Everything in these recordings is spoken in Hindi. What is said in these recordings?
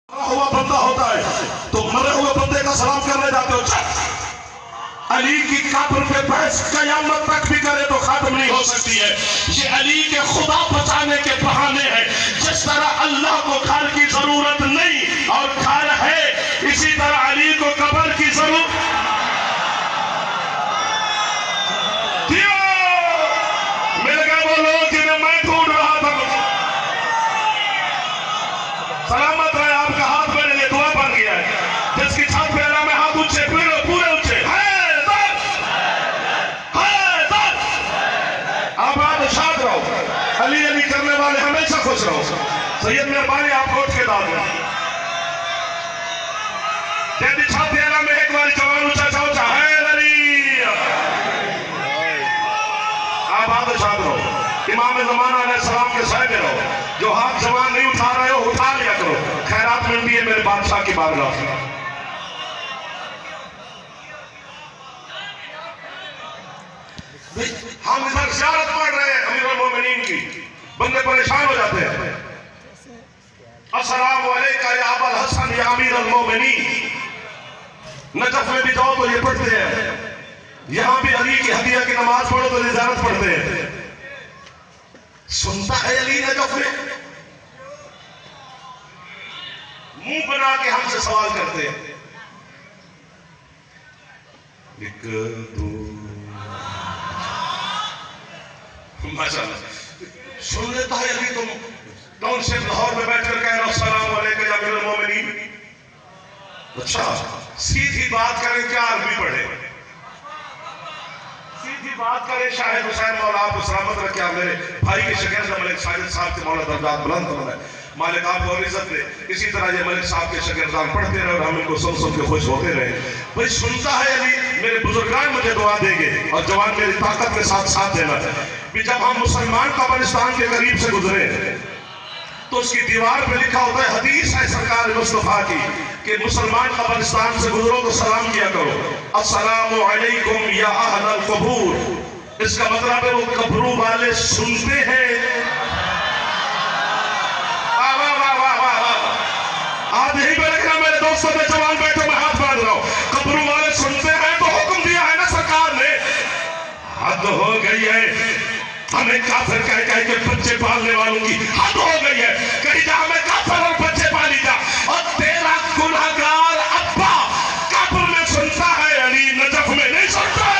हुआ बंदा होता है तो मरे हुए बंदे का सलाम करने जाते हो। अली की कब्र पे बहस कयामत तक भी करे तो खत्म नहीं हो सकती है। ये अली के खुदा बचाने के बहाने हैं। जिस तरह अल्लाह को घर की जरूरत नहीं और घर है, इसी तरह अली को कब्र की जरूरत। मिल गए वो लोग जिन्हें मैं ढूंढ रहा था। सलामत रहे, आपका हाथ मेरे लिए दुआ बन गया है। जिसकी छत पे अला में हाथ ऊंचे पूरे ऊंचे शाद रहो। अली अली करने वाले हमेशा खुश रहो। सैयद मेहरबानी आपको उठ के दाद छातेला में एक बार जवान ऊंचा ऊंचा है अली। आप शाद रहो। इमाम ज़माना अलैहिस्सलाम के साय में रहो। जो हाथ जवान नहीं उठा रहे हो उठा लिया करो, खैरात मिलती है मेरे बादशाह की बारगाह से। हम इधर ज़ियारत पढ़ रहे हैं अमीरुल मोमिनीन की, बंदे परेशान हो जाते हैं। अस्सलामु अलैका या अबुल हसन या अमीरुल मोमिनीन। नजफ में भी जाओ तो ये पढ़ते हैं, यहां भी अली की हदिया की नमाज पढ़ो तो ज़ियारत पढ़ते हैं। सुनता है अली नजफ में, मुंह बना के हमसे सवाल करते हैं। एक दो माशाअल्लाह सुन लेता है अभी। तुम टाउनशिप लाहौर में बैठकर कह रहे हो अस्सलामु अलैकुम या अमीरुल मोमिनीन। अच्छा, सीधी बात करें, क्या अरबी पढ़े, सीधी बात करें। शाहिद हुसैन मौला आपको सलामत रखे, आप मेरे भाई के शकीर मलिक साजिद साहब के मौला दर्जात बुलंद फरमाए, मालिक आपको और इज्जत दे। इसी तरह ये मलिक साहब के शकीरदान पढ़ते रहे और हम इनको सुन के खुश होते रहे। भाई सुनता है अली, मेरे बुजुर्गान मुझे दुआ देंगे और जवान मेरी ताकत के साथ साथ देना है। जब हम मुसलमान कब्रिस्तान के करीब से गुजरे तो उसकी दीवार पे लिखा होता है, हदीस है सरकार मुस्तफा की कि मुसलमान कब्रिस्तान से गुजरो तो सलाम किया करो, अस्सलामु अलैकुम या अहलल कबूर। इसका मतलब है वो कब्रों वाले सुनते हैं। आज यही मैं लिखना, मेरे दोस्तों में जवान बैठो, मैं हाथ बांध रहा हूं। कब्रों वाले सुनते हैं तो हुक्म दिया है ना सरकार ने। हद हो गई है, हमें काफिर कह के बच्चे पालने वालों की हद हो गई है। कहीं जा हमें काफिर और बच्चे पाली जा, और तेरा गुनहगार अब्बा कब्र में सुनता है, अली नजफ में नहीं सुनता है।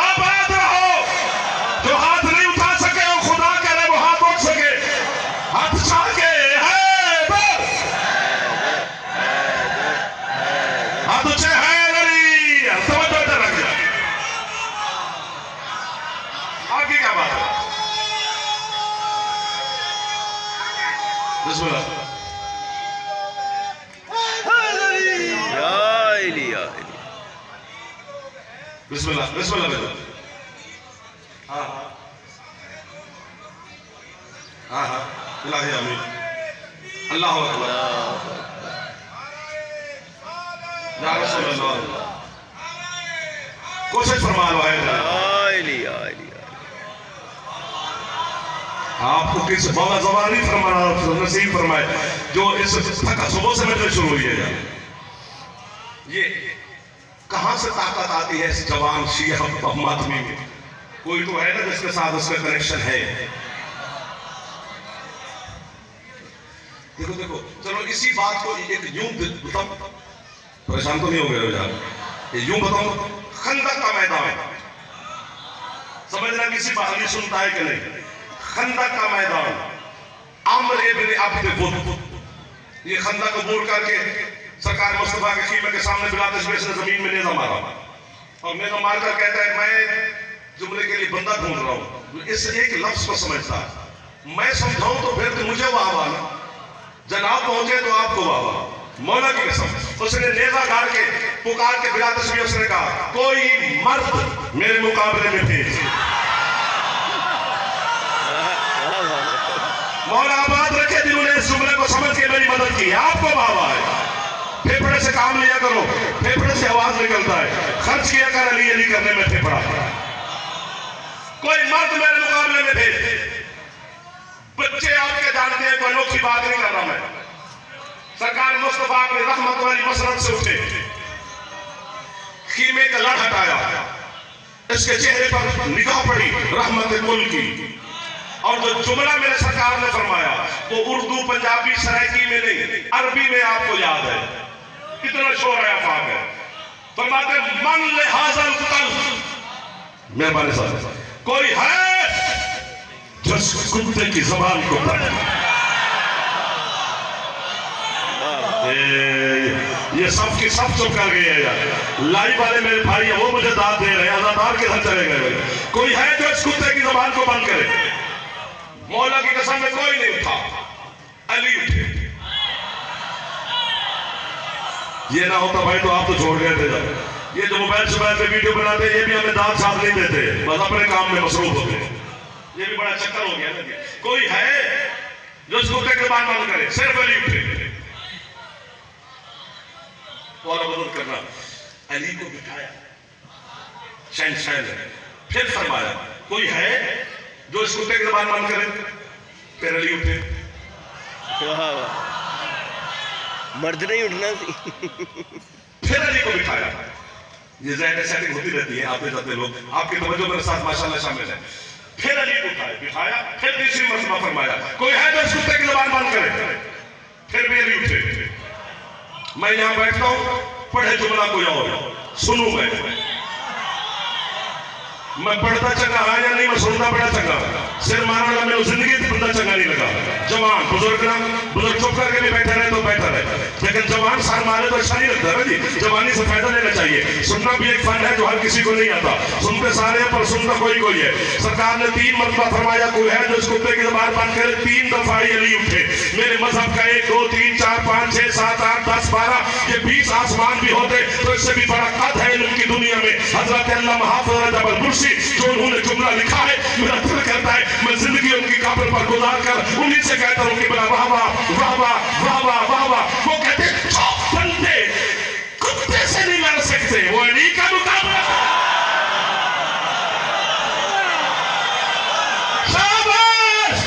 आबाद रहो। जो हाथ नहीं उठा सके वो खुदा करे वो हाथ उठ सके। हाथ चाह के है हाथ उठे है अली, समझ रख जा। आगे क्या बात है? बिस्मिल्लाह। बिस्मिल्लाह बिस्मिल्लाह। हाँ हाँ हाँ, इलाही आमीन, अल्लाह अकबर या रसूल अल्लाह। कोशिश फरमा लो है आपको किस बाबा जवानी फरमाना नसीब फरमाए जो इस थका सुबह से मेरे शुरू हुई है। ये कहां से ताकत आती है इस जवान शिया मातमी में? कोई तो है ना जिसके साथ उसका कनेक्शन है। देखो देखो, चलो इसी बात को एक यूं बताओ, परेशान तो नहीं हो गए यार, ये यूं बताओ। खंदक का मैदान समझना, किसी बहाली सुनता है कि नहीं? खंदक का मैदान, अम्र इब्न अब्द वुद, ये खंदक को बोल करके सरकार मुस्तफा के खीमे के सामने बिला तशबीह से जमीन में नेज़ा मारा, और नेज़ा मारकर कहता है मैं जुमले के लिए बंदा ढूंढ रहा हूं। इस एक लफ्ज को समझता है, मैं समझाऊं तो फिर तो मुझे वाह वाह, जनाब पहुंचे तो आपको वाह वाह। मौला की कसम, उसने नेज़ा गाड़ के पुकार के बिला तशबीह उसने कहा कोई मर्द मेरे मुकाबले में भेज। मौला आबाद रखे जिन्होंने इस जुमले को समझ के मेरी मदद की। आपको बाबा है, फेफड़े से काम लिया करो, फेफड़े से आवाज निकलता है। खर्च किया कर अली अली करने में फेफड़ा। कोई मर्द मेरे मुकाबले में भेज। बच्चे आपके जानते हैं, तो अनोखी बात नहीं कर रहा मैं। सरकार मुस्तफा अपने रहमत वाली मसरत से उठे, खीमे का लड़ हटाया, इसके चेहरे पर निगाह पड़ी रहमत कुल की, और जो जुमला मेरे सरकार ने फरमाया वो उर्दू पंजाबी सराइकी में नहीं, अरबी में आपको याद है। कितना शोर है फाक है। फरमाते मन लिहाजल कल, मेहरबानी साहब, कोई है जो कुत्ते की जबान को पढ़े। ये सब की सब चुप कर गए हैं यार। लाइव वाले मेरे भाई है, वो मुझे दाद दे रहे हैं, आजादार के घर चले गए। कोई है जो इस कुत्ते की जबान को बंद करे? मौला की कसम में कोई नहीं उठा, अली उठे। ये ना होता भाई तो आप तो छोड़ गए थे। ये जो मोबाइल सुबाइल पे वीडियो बनाते हैं, ये भी हमें दांत साफ नहीं देते, बस अपने काम में मसरूफ होते हैं। ये भी बड़ा चक्कर हो गया ना। कोई है जो इस कुत्ते की जबान बंद करे? सिर्फ अली उठे। मदद करना, अली को बिठाया, शहंशाह ने फिर फरमाया कोई है जो इस कुत्ते की जबान बंद करे? फिर अली उठे। मर्द नहीं उठना। फिर अली को बिठाया। ये ज़हन सेटिंग होती रहती है, आते जाते लोग आपकी तवज्जो मेरे साथ माशाल्लाह शामिल है। फिर अली को बिठाया, फिर तीसरी मर्तबा फरमाया कोई है जो इस कुत्ते की जबान बंद करे? फिर भी अली उठे। मैं यहां बैठता हूं, पढ़े जुमला कोई और, सुनू मैं पढ़ता चंगा हाँ या नहीं, मैं सुनता बड़ा चंगा। सिर मारने लगा मेरी जिंदगी बंदा चंगा नहीं लगा। जवान बुजुर्ग चुप करके भी बैठे रहे तो बैठा रहे, लेकिन जवान सर मारे तो अच्छा नहीं लगता ना जी। जवानी से फायदा लेना चाहिए। सुनना भी एक फन है जो हर किसी को नहीं आता। सुनते सारे पर सुनता कोई है। सरकार ने 3 मरतबा फरमाया कोई है जो इस कुत्ते की जबान बंद करे। 3 दफा अली उठे। मेरे मजहब का 1 2 3 4 5 6 7 8 10 12 ये 20 आसमान भी होते तो इससे भी बड़ा कद है इल्म की दुनिया में। हजरत अल्लामा हाफिज रजब बुर्सी जो उन्होंने जुमला लिखा है, मेरा दिल करता है मैं जिंदगी उनकी कब्र पर गुजार कर उन्हीं से कहता हूं कि बड़ा वाह वाह वाह वाह वाह वाह वाह वाह। वो कहते बंदे कुत्ते से नहीं लड़ सकते, वो अली का मुकाबला। शाबाश,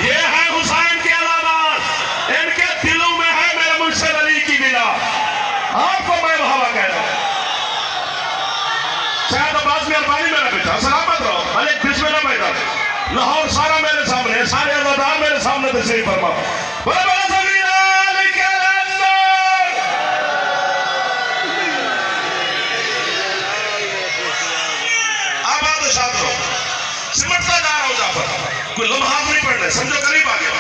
ये है हुसैन के अलामत, इनके दिलों में है मेरे मुर्शिद अली की मिला। आपको मैं वाह वाह कह रहा हूं। शायद अब्बास में अरबानी मेरा बेटा, सलामत रहो, अले बिस्मिल्लाह बेटा। लाहौर सारा मेरे सामने है, सारे आजादार मेरे सामने तशरीफ फरमा। बड़ा बड़ा आबाद शाद रहो। सिमटता जा रहा हूं जाफर, कोई लम्हा नहीं पड़ रहे, समझो करीब आ गया।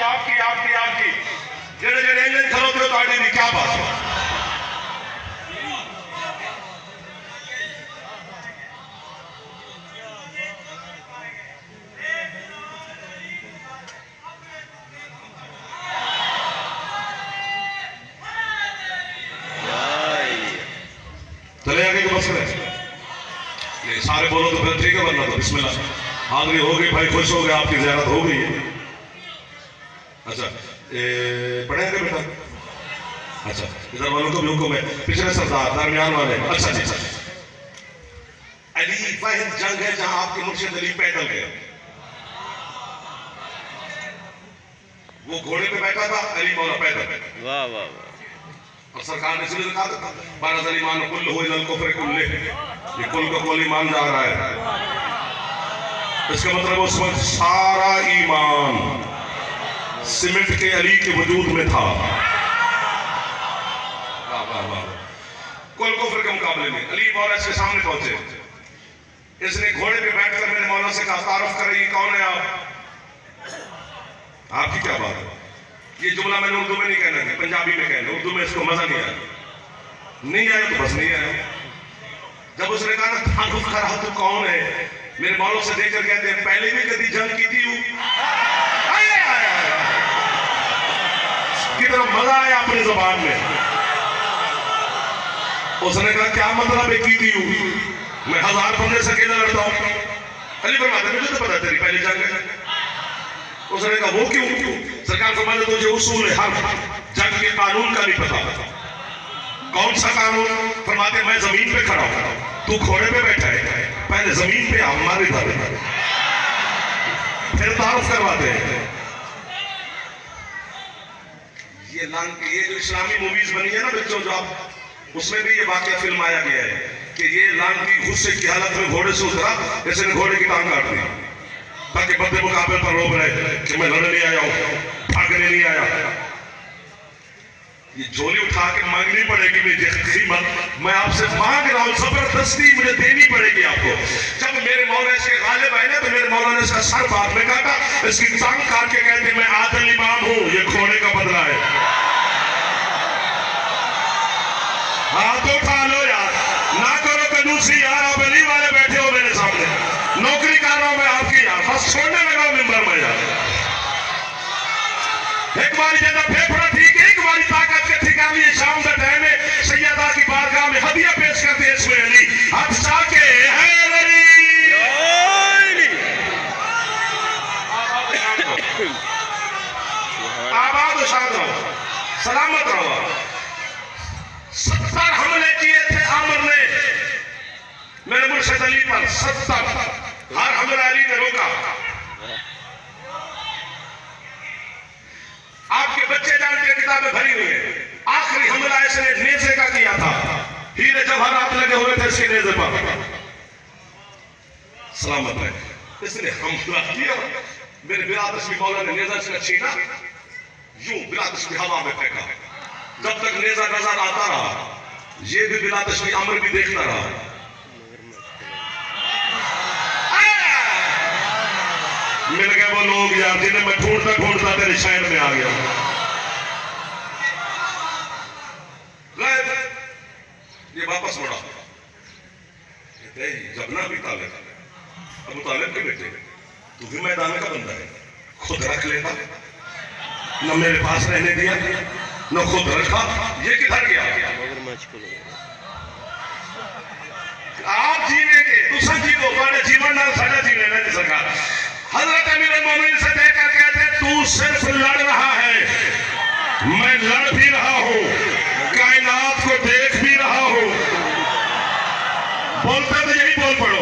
आपकी जेड़े इंजन खलोते हो तो क्या बात है। चले आगे के बस में ये सारे बोलो तो फिर ठीक है, वरना तो बिस्मिल्लाह। हाजिरी हो गई भाई, खुश हो गए, आपकी ज़ियारत हो गई है। अच्छा पढ़ेंगे बेटा? अच्छा इधर वालों को भी हुक्म है, पिछले सरदार दरमियान वाले। अच्छा जी, अली वाहिद जंग है जहां आपके मुर्शिद अली पैदल गए। वो घोड़े पे बैठा था, अली मौला पैदल। वाह वाह वाह। और सरकार ने इसलिए कहा था बारह ईमान कुल हो नल कुफर कुल्ले, ये कुल का कुल ईमान जा रहा है। इसका मतलब उस वक्त सारा ईमान सीमेंट के अली के वजूद में था। कुल कुफर के मुकाबले में अली मौला के सामने पहुंचे। इसने घोड़े पे बैठकर मेरे मौला से कहा तारुफ करें कौन है आप, आपकी क्या बात है। ये जुमला मैंने उर्दू में नहीं कहना है, पंजाबी में कहना। उर्दू में इसको मजा नहीं आया तो बस नहीं आया। जब उसने कहा ना तारुफ करा तो कौन है, मेरे मौलों से देखकर कहते हैं पहले भी कभी जंग की थी। कितना मजा आया अपनी जुबान में। उसने कहा क्या मतलब है की थी, मैं 1000 बंदे से अकेला लड़ता हूं। अली फरमाते मुझे तो पता तेरी पहली जंग है। उसने कहा वो क्यों? सरकार फरमाते तुझे उसूल हर जंग के कानून का नहीं पता। कौन सा कानून? फरमाते मैं जमीन पे खड़ा हूं, तू घोड़े पे बैठा है, पहले जमीन पे हमारे इधर फिर तारुफ करवाते हैं। ये जो इस्लामी मूवीज बनी है ना बच्चों, जो आप उसमें भी ये वाकया फिल्म आया गया है कि ये लानती गुस्से की हालत में घोड़े से उतरा, जैसे ने घोड़े की टांग काट दी ताकि बदले मुकाबले पर रोक रहे कि मैं लड़ने नहीं आया हूं, भागने नहीं आया। ये झोली उठा के मांगनी पड़ेगी मुझे कीमत, मैं आपसे मांग रहा हूं, जबरदस्ती मुझे देनी पड़ेगी आपको। जब मेरे मौला इसके गालिब आए ना तो मेरे मौला ने इसका सर बाद में काटा, इसकी टांग काट के कहते मैं आदिल इमाम हूं, ये घोड़े का बदला है। हाथ उठा लो यार, ना करो कंजूसी यार, आप अली वाले बैठे हो मेरे सामने, नौकरी कर रहा हूं मैं आपकी यार, बस छोड़ने लगा मिंबर में यार। एक बारी ज्यादा फेफड़ा ठीक है, एक बारी ताकत के ठिकाने ये शाम का टाइम है, सैयदा की बारगाह में हदिया पेश करते हैं इसमें अली हाथ चाके है आबाद शाद रहो, सलामत रहो। 70 हमले किए थे आमर ने मेरे मुर्शिद अली पर, 70, हर हमला अली ने रोका। आपके बच्चे जानते हैं, किताबें भरी हुई है, आखिरी हमला इसने नेज़े का किया था, हीरे जवाहरात लगे हुए थे इसके नेज़े पर, सलामत है। इसने हमला किया, मेरे बिलादश मौला ने नेज़ा इसका छीना, यूं बिलादश की हवा में फेंका, जब तक नेज़ा नजर आता रहा, ये भी बिलादश की अमर भी देखता रहा। मिल गए वो लोग यार जिन्हें मैं ढूंढता ढूंढता तेरे शहर में आ गया। ये वापस मुड़ा, जब ना भी ताले अबू तालिब के बेटे, तू भी मैदान का बंदा है, खुद रख लेता, न मेरे पास रहने दिया, न खुद रखा, ये किधर गया? आप जीवेंगे तुसा जीवो, बड़े जीवन नाल साडा जीने ना सरकार। हजरत अमीर मोमिन से देखकर कहते तू सिर्फ लड़ रहा है, मैं लड़ भी रहा हूं, कायनात को देख भी रहा हूं। बोलते तो यही बोल पड़ो,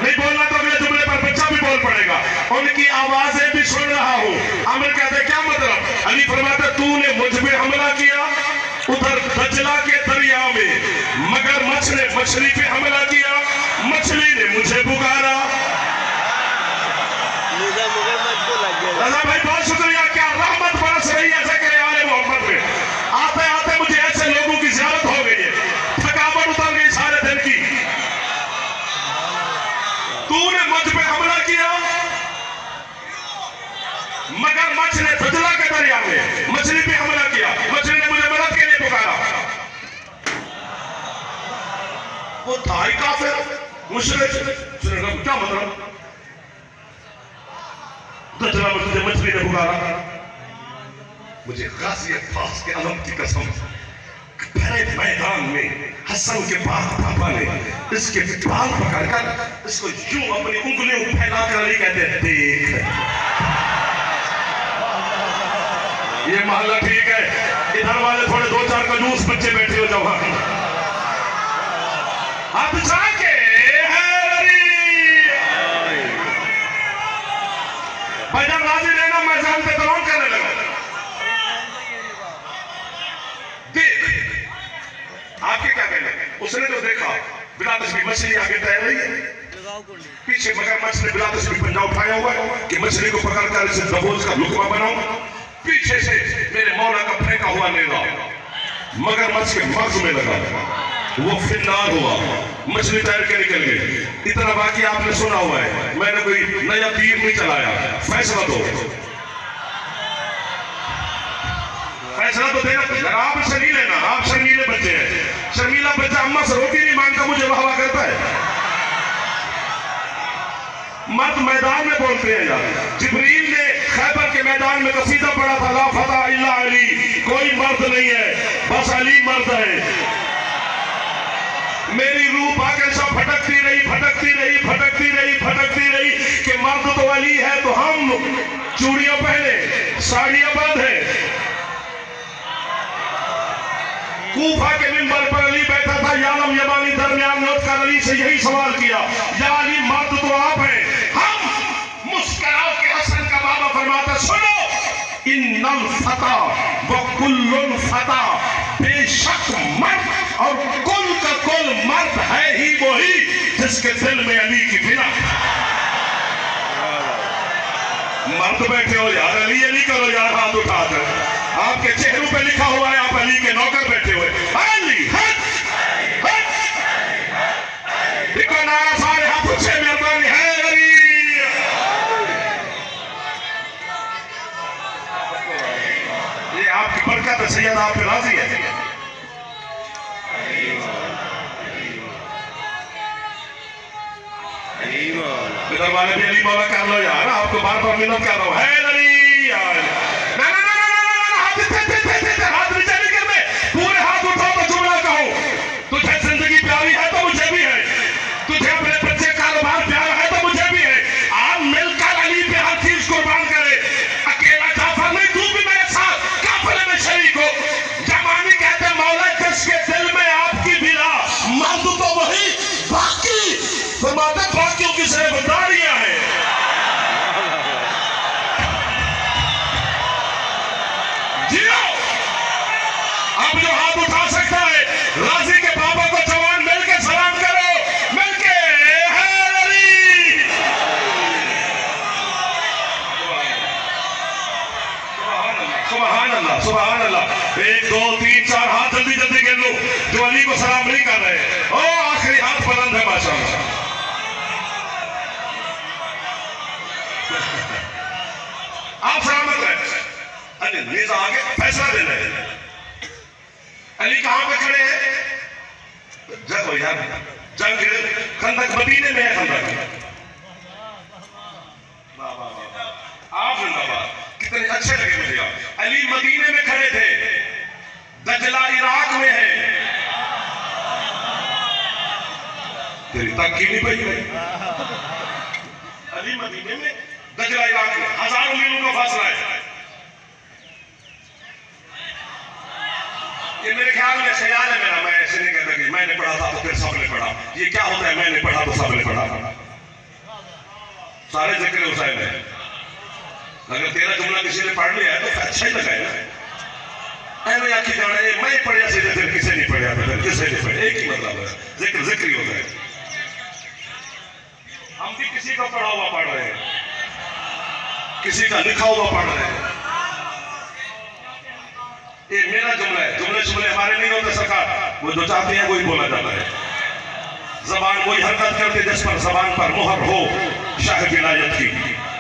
नहीं बोलना तो अगले जुमले पर बच्चा भी बोल पड़ेगा। उनकी आवाजें भी सुन रहा हूं। अमीर कहते क्या मतलब? अली फरमाते तूने मुझ पे हमला किया उधर दजला के दरिया में, मगरमच्छ ने मछली पे हमला किया, मछली ने मुझे पुकारा। रजा भाई बहुत शुक्रिया, क्या रहमत बरस रही है ज़िक्र आले मोहम्मद में। आते आते मुझे ऐसे लोगों की ज़ियारत हो गई है, थकावट उतर गई सारे दिन की। तूने मुझ पे हमला किया, मगरमच्छ ने दजला के दरिया में मछली पे हमला किया, मछली ने मुझे मदद के लिए पुकारा। वो था ही काफिर मुशरिक, क्या मतलब? दजला मुझे मछली ने पुकारा। मुझे गाज़ी अब्बास के अलम की कसम, भरे मैदान में हसन के पापा ने इसके बाल पकड़कर इसको यूं अपनी उंगलियों फैलाकर अली कहते हैं देख ये मोहल्ला ठीक है, इधर वाले थोड़े 2-4 कंजूस बच्चे बैठे हो जवान, अब जाके भाईजान राजी रहना, मैं जान पे तमाम करने लगा। देख आपके क्या कहना है? उसने तो देखा बिलादश की मछली आगे तैर रही है, पीछे मगरमच्छ ने बिलादश की पंजा उठाया हुआ है कि मछली को पकड़कर इसे दबोच का लुकमा बनाऊं। पीछे से मेरे मौला का फेंका हुआ नेज़ा मगरमच्छ के मग़ज़ में लगा, वो फिन्नार हुआ, मछली तैर के निकल गई। इतना बाकी आपने सुना हुआ है, मैंने कोई नया तीर नहीं चलाया। फैसला दो, फैसला तो देना। आप शर्मीले ना, आप शर्मीले बच्चे हैं। शर्मीला बच्चा अम्मा से रोटी नहीं मांगता, मुझे वाह वाह करता है। मर्द मैदान में बोलते हैं यार। जिब्रील ने खैबर के मैदान में कसीदा पढ़ा था, ला फतह इल्ला अली, कोई मर्द नहीं है बस अली मर्द है। मेरी रूह बाकैसा भटकती रही भटकती रही भटकती रही भटकती रही कि मर्द तो अली है, तो हम चूड़ियां पहने साड़ियां बांधे, कूफा के मिंबर पर अली बैठा था, यालम यमानी दरमियान में उठकर अली से यही सवाल किया, या अली मर्द तो आप हैं, हम मुस्कुराओ के हसन का बाबा फरमाता, सुनो, इन्नल फता व कुल्लुल फता, बेशक मर्द और कुल का कुल मर्द है ही वही जिसके दिल में अली की बिना। मर्द बैठे हो यार, अली अली करो यार, हाथ उठाकर, आपके चेहरों पे लिखा हुआ है आप अली के नौकर बैठे हुए, अली हट हट, देखो नारा सारे हाथ ऊंचे, मेहरबानी है अली। ये आपकी बरकत है, सैयद आप पे राजी है। इधर वाले भी अली मौला कर लो यार, आपको बार बार मिन्नत कर रहा हूं, है अली यार। ना ना ना ना ना, हाथ नीचे नहीं करने, पूरे हाथ उठाओ तो जुमला कहो, तुझे जिंदगी प्यारी है तो मुझे भी है, तुझे अपने बच्चे कारोबार प्यारा है तो मुझे भी है, आप मिलकर अली पे हर चीज कुर्बान करे, अकेला जाफर नहीं, तू भी मेरे साथ काफिले में शरीक हो। जमानी कहते मौला जिसके दिल में आपकी बिला, मर्द तो वही, बाकी फरमाते बाकियों की जिम्मेदारियां हैं। जियो, अब जो हाथ उठा सकता है, राजी के बाबा को जवान मिलके सलाम करो, मिलके है अली। सुभान अल्लाह, सुभान अल्लाह। 1 2 3 4 हाथ जल्दी जल्दी गिन लो जो अली को सलाम नहीं कर रहे। ओ आखिरी हाथ बुलंद है माशाअल्लाह। आप सलामत रहे। अली नेजा आगे फैसला देना है। अली कहां पे खड़े हैं? जब यार जंग खंदक मदीने में है, खंदक। आप जिंदाबाद, कितने अच्छे लगे मुझे आप। अली मदीने में खड़े थे, दजला इराक में है। तेरी तक्की नहीं पई। अली मदीने में, दजला इराक में, हजारों मीलों का फासला है। ये मेरे ख्याल में ख्याल है मेरा, मैं ऐसे नहीं कहता कि मैंने पढ़ा था तो फिर सबने पढ़ा। ये क्या होता है, मैंने पढ़ा तो सबने पढ़ा। सारे जिक्र हुसैन है। अगर तेरा जुमला किसी ने पढ़ लिया है तो अच्छा ही लगाएगा। ऐसे आखी जाना है मैं पढ़िया सीधे, फिर किसी नहीं पढ़िया, फिर किसी नहीं पढ़े, एक ही मतलब है, जिक्र जिक्र ही होता है। हम भी किसी का पढ़ा हुआ पढ़ रहे हैं, किसी का लिखा हुआ पढ़ रहे हैं। ये मेरा जुमला है, जुमले हमारे नहीं होते सरकार, वो जो चाहते हैं वही बोला जाता है। जबान वही हरकत करते जिस पर जबान पर मुहर हो शाह विलायत की।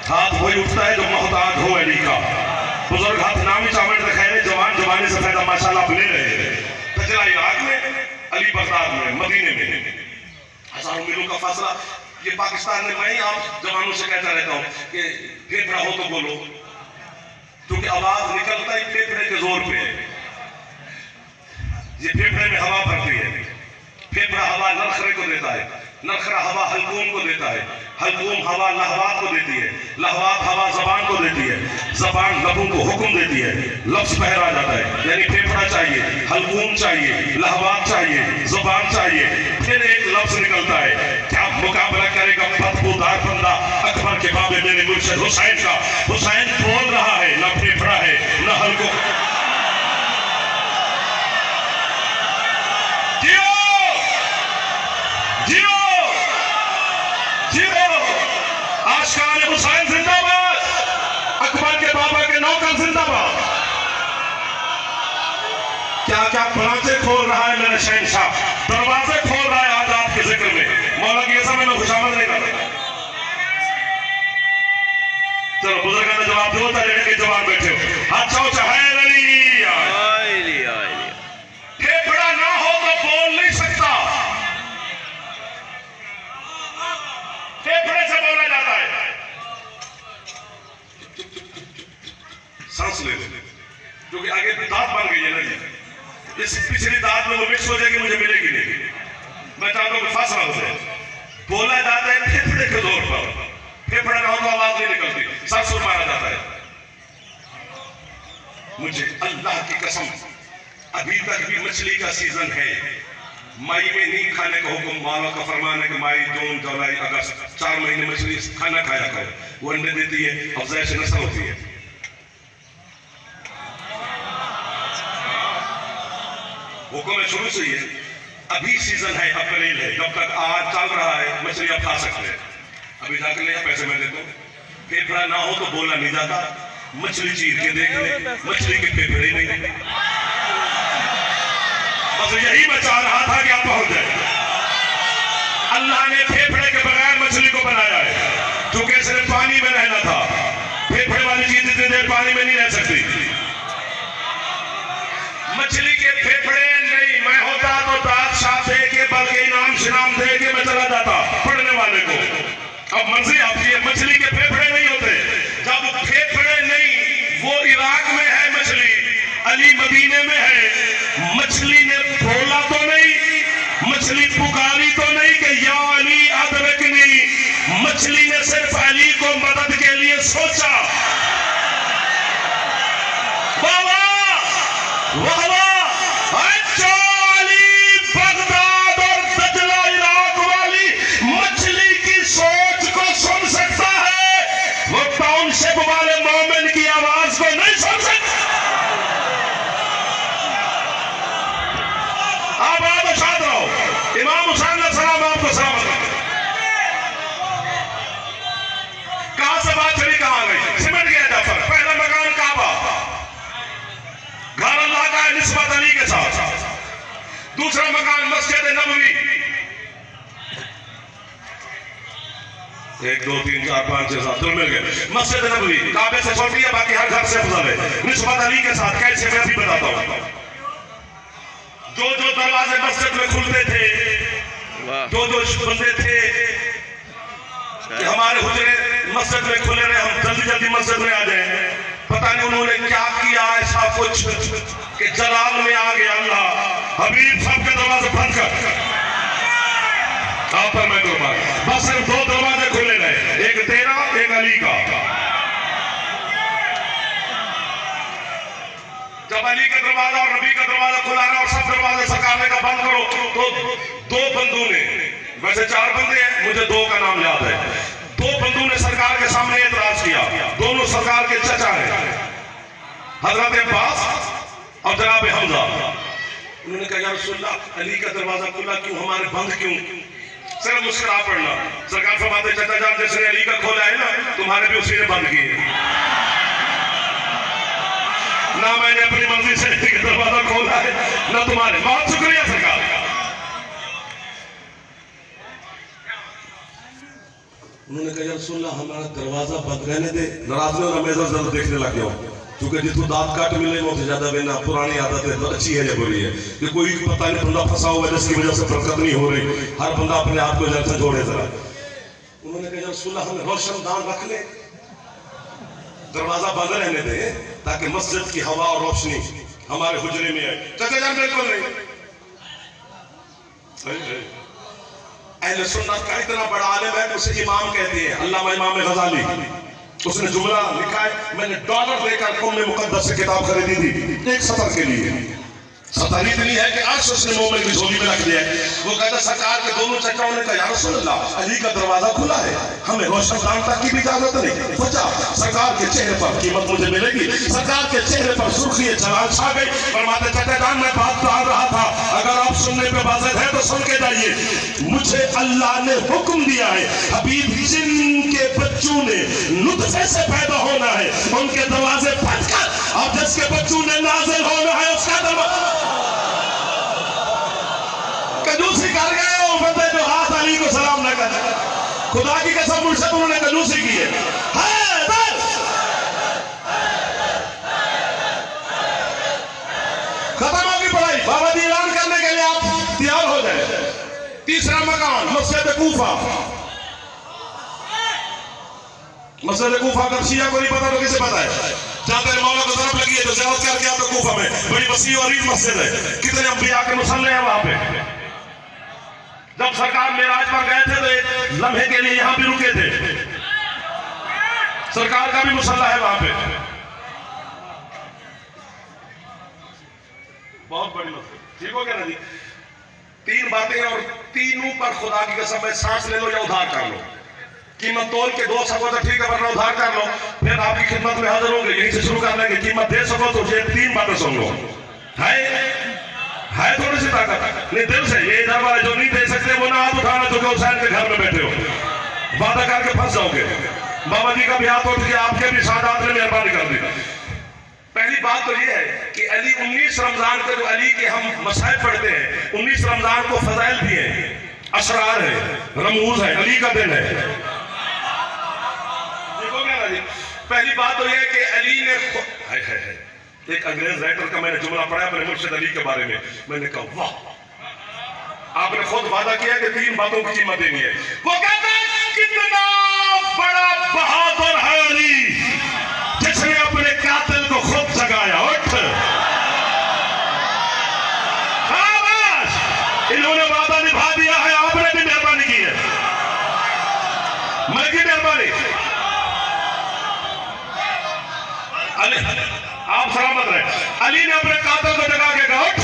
हाथ वही उठता है जो मोहताज हो अली का। बुजुर्ग हाथ नामी चावल रखे, जवान जवानी से फायदा माशाल्लाह ले रहे हैं। दजला इराक में, अली बगदाद में, मदीने में, हजारों मीलों का फासला। ये पाकिस्तान में, मैं आप जवानों से कहता रहता हूँ कि फेफड़ा हो तो बोलो, क्योंकि आवाज निकलता ही फेफड़े के जोर पे है। ये फेफड़े में हवा भरती है, फेफड़ा हवा नरखरे को देता है, नरखरा हवा हलकूम को देता है, हलकूम हवा लहवात को देती है, लहवात हवा जबान को देती है, जबान लबों को हुक्म देती है, लफ्ज बहर आ जाता है। यानी फेफड़ा चाहिए, हलकूम चाहिए, लहवात चाहिए, जबान चाहिए, फिर एक लफ्ज निकलता है। क्या मुकाबला करेगा बदबूदार बंदा अकबर के बाबे मेरे मुर्शिद हुसैन का। हुसैन बोल रहा है, न फेफड़ा है न हलकूम। आशिकान हुसैन जिंदाबाद, अकबर के बाबा के नौकर जिंदाबाद। क्या क्या दरवाजे खोल रहा है मेरे शहंशाह, दरवाजे खोल रहा है आज आपके जिक्र में। मौला की ऐसा मैं खुशामद नहीं करता। चलो बुजुर्ग ने जवाब दो, के जवान बैठे हो, हाथ चाहो चाहे फेफड़ा ना हो तो बोल नहीं सकता, फेफड़े से बोला जाता है। सांस ले लो, क्योंकि आगे दांत बन गई है ना, इस पिछली दांत में वो मिक्स हो जाएगी, मुझे मिलेगी नहीं। मैं चाहता हूं फासला हो जाए। बोला जाता है फेफड़े के जोर पर, फेफड़ा ना हो तो आवाज नहीं निकलती, सांस मारा जाता है। मुझे अल्लाह की कसम अभी तक भी मछली का सीजन है। मई में नहीं खाने का हुक्म, माला का फरमान है कि मई, जून, जुलाई, अगस्त 4 महीने मछली खाना खाया करो। वो अंडे देती है, अफजाइश नस्ल होती है। हुक्म है शुरू से ही है। अभी सीजन है, अप्रैल है, जब तक आज चल रहा है मछली आप खा सकते हैं। अभी जाकर ले पैसे मैं देता हूँ। फेफड़ा ना हो तो बोला नहीं जाता। मछली चीर के देख ले, मछली के फेफड़े नहीं। बस यही मैं चाह रहा था कि आप पहुंच जाए। अल्लाह ने फेफड़े के बगैर मछली को बनाया है, क्योंकि सिर्फ पानी में रहना था। फेफड़े वाली चीज जितनी देर पानी में नहीं रह सकती। मछली के फेफड़े नहीं, मैं होता तो बादशाह दे के, बल्कि इनाम शिनाम दे के मैं चला जाता पढ़ने वाले को। अब मर्जी आपकी है, मछली के फेफड़े नहीं होते। जब फेफड़े नहीं, वो इराक में है मछली, अली मदीने में है। मछली ने बोला तो नहीं, मछली पुकारी तो नहीं कि या अली अदरकनी। मछली ने सिर्फ अली को मदद के लिए सोचा। वाह वाह वाह! बगदाद और दजला इराक वाली मछली की सोच को सुन सकता है, वो टाउनशिप वाले मोमिन की आवाज को नहीं सुन सकता। आप आगे साथ रहो। इमाम हुसैन सलाम आपको सलामत रहे। कहां से बात चली कहां गई? सिमट गया जाफर। पहला मकान काबा, घर अल्लाह का है निस्बत अली के साथ। दूसरा मकान मस्जिद नबवी। 1 2 3 4 5 6 7 मिल गए। मस्जिद नबवी काबे से छोटी है, बाकी हर घर से अफजल है। निस्बत अली के साथ कैसे, मैं भी बताता हूं। जो जो दरवाजे मस्जिद में खुलते थे, जो जो बंदे थे कि हमारे हुजरे मस्जिद में खुले रहे, हम जल्दी जल्दी मस्जिद में आ जाए। पता नहीं उन्होंने क्या किया ऐसा कुछ कि जलाल में आ गया अल्लाह। हबीब साहब के दरवाजे बंद कर, आप पर मैं कुर्बान। बस सिर्फ 2 दरवाजे खुले रहे, एक तेरा, एक अली का। जब अली का दरवाजा और नबी का दरवाजा खुला रहा और सब दरवाजे सरकार ने कहा बंद करो, तो 2 बंदों ने, वैसे 4 बंदे हैं, मुझे 2 का नाम याद है, 2 बंदों ने सरकार के सामने एतराज किया। दोनों सरकार के चचा हैं, हजरत अब्बास और जनाब हमजा। उन्होंने कहा या रसूलल्लाह, अली का दरवाजा खुला क्यों, हमारे बंद क्यों? सिर्फ मुस्कुरा पड़ना। सरकार फरमाते चाचा जान, जिसने अली का खोला है ना, तुम्हारे भी उसी ने बंद किए। ना मैंने अपनी मर्जी से अली का दरवाजा खोला है, ना तुम्हारे। बहुत शुक्रिया सरकार। उन्होंने कहा या रसूलल्लाह, हमारा दरवाजा बंद रहने दे। नाराज में रमेशर जरूर देखने लग गया, क्योंकि जितू दांत काट मिले वो ज्यादा बेना पुरानी आदत है, तो अच्छी है या बुरी है कि कोई पता नहीं बंदा फंसा हुआ है जिसकी वजह से बरकत नहीं हो रही। हर बंदा अपने आप को जैसे जोड़े जरा। उन्होंने कहा रसूलल्लाह, हमें रोशनदान रख ले, दरवाजा बंद रहने दे, ताकि मस्जिद की हवा और रोशनी हमारे हुजरे में आए। चाचा जान बिल्कुल नहीं। अहले सुन्नत का इतना बड़ा आलिम है, उसे इमाम कहते हैं, अल्लामा इमाम गजाली। उसने जुमला लिखा है, मैंने $1 देकर उम्मे मुकद्दस से किताब खरीदी थी 1 सतर के लिए। सतर इतनी है कि आज उसने मोमिन की झोली में रख दिया है। वो कहता सरकार के दोनों चचाओं ने कहा या रसूलल्लाह, अली का दरवाजा खुला है, हमें रोशनदान तक की भी इजाजत नहीं। बचा सरकार के चेहरे पर कीमत मुझे मिलेगी। सरकार के चेहरे पर सुर्खी जलाल छा गई। फरमाते चाचा जान, मैं बात डाल रहा था, अगर आप सुनने पे बाज़त है तो सुन के जाइए। मुझे अल्लाह ने हुक्म दिया है, हबीब जिनके बच्चों ने नुतफे से पैदा होना है, उनके दरवाजे बंद कर, और जिसके बच्चों ने नाज़िल होना है उसका दरवाजा। कंजूसी कर गए वो बंदे जो हाथ अली को सलाम न कर। खुदा की कसम, मुझसे उन्होंने कंजूसी की है। खत्म होगी पढ़ाई, बाबा जी ऐलान करने के लिए आप तैयार हो जाए। तीसरा मकान मस्जिद कूफा। मस्जिद कूफा का शिया को नहीं पता तो किसे पता है? जहां तेरे मौला को तरफ लगी है तो ज़ियारत करके आप कूफा में बड़ी वसी और अरीज मस्जिद है। कितने अंबिया के मुसल्ले हैं वहां पे। जब सरकार मेराज पर गए थे तो एक लम्हे के लिए यहां भी रुके थे। सरकार का भी मुसल्ला है वहां पे। बहुत बड़ी मसला, ठीक हो गया ना जी। तीन बातें और तीनों पर खुदा की कसम है, सांस ले लो या उधार कर लो। कीमत तोल के दो सको तो ठीक है, वरना उधार कर लो, फिर आपकी खिदमत में हाजिर होंगे। यहीं से शुरू कर लेंगे। कीमत दे सको तो ये तीन बातें सुन लो। है थोड़ी सी ताकत नहीं दिल से। ये इधर वाले जो नहीं दे सकते वो ना हाथ उठाना, जो हुसैन के घर में बैठे हो, वादा करके फंस जाओगे। बाबा जी का भी हाथ उठ गया, आपके भी सादात ने मेहरबानी कर दी। पहली बात तो ये है कि अली 19 रमजान को, जो अली के हम मसाइब पढ़ते हैं, 19 रमजान को फजाइल भी है, असरार है, रमूज है, अली का दिन है। देखोगे ना जी। पहली बात तो यह है कि अली ने, एक अंग्रेज राइटर का मैंने जुमला पढ़ा अपने मुर्शिद अली के बारे में, मैंने कहा वाह, आपने खुद वादा किया कि तीन बातों की कीमत देनी है। वो कहता है कितना बड़ा बहादुर है अली, जिसने अपने कातिल को खुद जगाया। उठ, इन्होंने वादा निभा दिया है, आपने भी मेहरबानी की है, मैं की मेहरबानी। आप सलामत रहे। अली ने अपने कातिल को जगा के कहा उठ,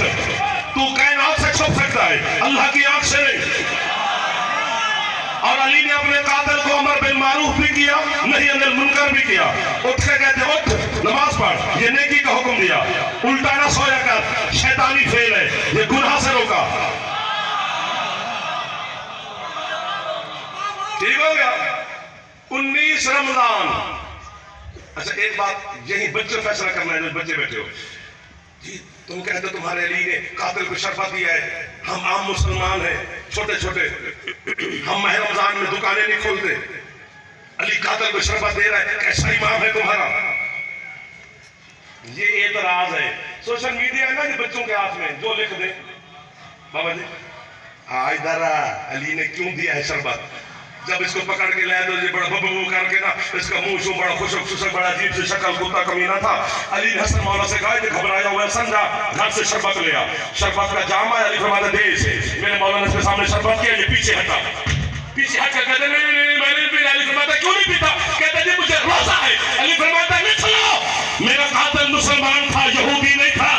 तू कायनात से छुप सकता है, अल्लाह की आंख से नहीं। और अली ने अपने कातिल को अमर बिल मारूफ भी किया, नहीं अनिल मुनकर भी किया। उठ के कहते उठ नमाज पढ़, ये नेकी का हुक्म दिया, उल्टा ना सोया कर, शैतानी फेल है, ये गुनाह से रोका। ठीक हो गया। 19 रमजान। अच्छा एक बात यही बच्चे फैसला करना है, जो बच्चे बैठे हो जी, तुम कहते हो तुम्हारे अली ने कातिल को शरबत दिया है, हम आम मुसलमान हैं, छोटे छोटे, हम माह रमजान में दुकानें नहीं खोलते, अली कातिल को शरबत दे रहा है, कैसा इमाम है तुम्हारा? ये एतराज है। सोशल मीडिया है ना जी, बच्चों के हाथ में जो लिख दे, बाबा जी इधर अली ने क्यों दिया है शरबत, जब इसको पकड़ के लाया तो ये बड़ा बबू करके ना, इसका मुंह शो बड़ा खुशक खुशक, बड़ा अजीब से शक्ल, कुत्ता कमीना था। अली ने हसन मौला से कहा कि घबराया हुआ समझा, घर से शरबत ले आ। शरबत का जाम है, अली फरमाता दे इसे। मेरे मौला ने इसके सामने शरबत किया, ये पीछे हटा, पीछे हट कर कहते नहीं मैंने भी। अली फरमाता क्यों नहीं पीता? कहते जी मुझे रोजा है। अली फरमाता नहीं सुनो, मेरा कातिल मुसलमान था, यहूदी नहीं था।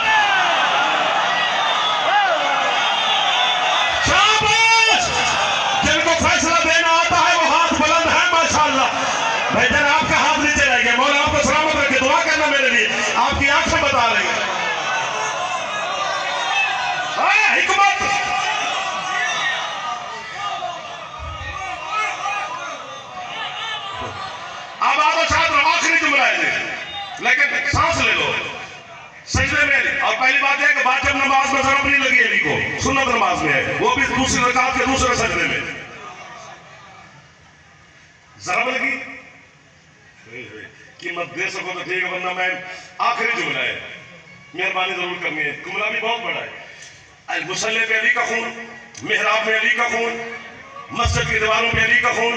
जिनको फैसला देना आता है वो हाथ बुलंद है, माशाअल्लाह। भाईजान आपका हाथ नीचे रह गया, मौला आपको सलामत रखे, दुआ करना मेरे लिए, आपकी आंखें बता रही है हिकमत। अब आपको छात्र आखिरी जुमला है, लेकिन सांस ले लो सजदे में। और पहली बात है कि वाजिब नमाज में जरूरत नहीं लगी अली को, सुन्नत नमाज में है, वो भी दूसरी रकात के दूसरे सजदे में जरा लगी। कीमत दे सको तो ठीक है, वरना मैं आखिरी जुमला है, मेहरबानी जरूर करनी है। जुमला भी बहुत बड़ा है। मुसल्ले पे अली का खून, मेहराब में अली का खून, मस्जिद की दीवारों पे अली का खून,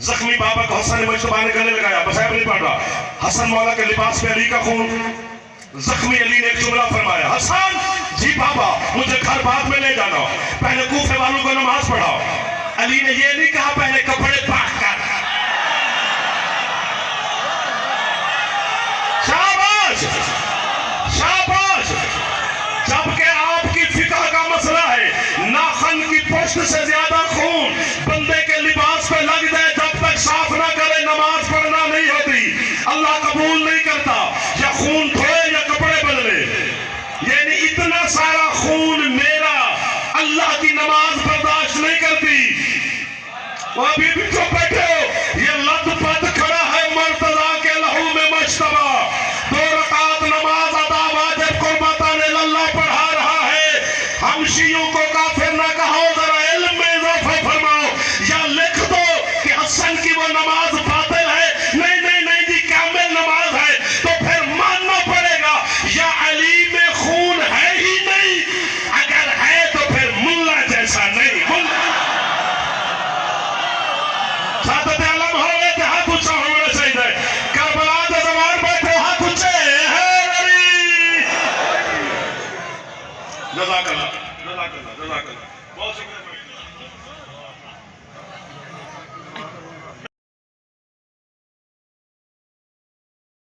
जख्मी बाबा को हसन मुश्तबा ने गले लगाया, बसाया नहीं पड़ रहा, हसन मौला के लिबास पे अली का खून। जख्मी अली ने एक जुमला फरमाया, हसन जी बाबा मुझे घर बाद में ले जाना, पहले कूफे वालों को नमाज पढ़ाओ। अली ने ये नहीं कहा पहले कपड़े पाक कर। शाबाश शाबाश। जबकि आपकी फिक्र का मसला है, नाखन की पुष्ट से ज्यादा खून बंदे के लिबास पे लग जाए, जब तक साफ ना करे नमाज पढ़ना नहीं होती, अल्लाह कबूल नहीं करता। या खून धोए या कपड़े बदले, यानी इतना सारा खून मेरा, अल्लाह की नमाज बर्दाश्त नहीं करती। वो अभी भी जो बैठे हो, ये लथपथ खड़ा है मर्तजा के लहू में मशतबा, 2 रकात नमाज अदा वाजिब कुर्बातान अल्लाह पढ़ा रहा है। हम शियों को